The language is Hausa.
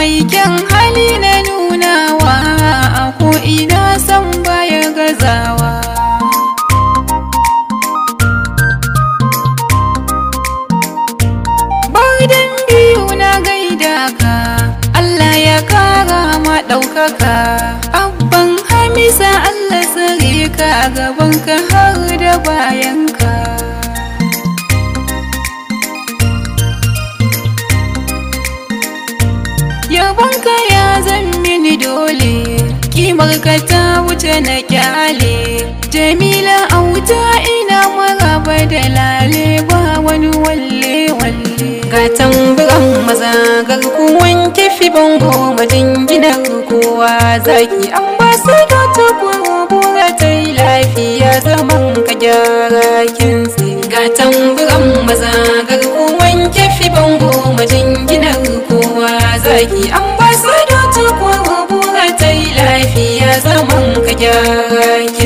mai kyan hali na nunawa a ko'ina san baya gazawa. Bardan biyu na gaida ka, Allah ya kara ma ɗaukaka. Abban Hamisa Allah tsare ka a gabanka har da bayanka. Yabonka ya zan mini dole, kimarka ta wuce na kyale. Jamila auta ina maraba da lale, ba wani walle-walle. Ga tamburan maza garkuwan kefi bango majinginar kowa zaki. An ba su da ta bura ta yi lafiya zaman ka gyara kintsi. Ga tamburan maza garkuwan kefi bango majinginar kowa zaki. An ba su da ta bura ta yi lafiya zaman ka gyara kintsi.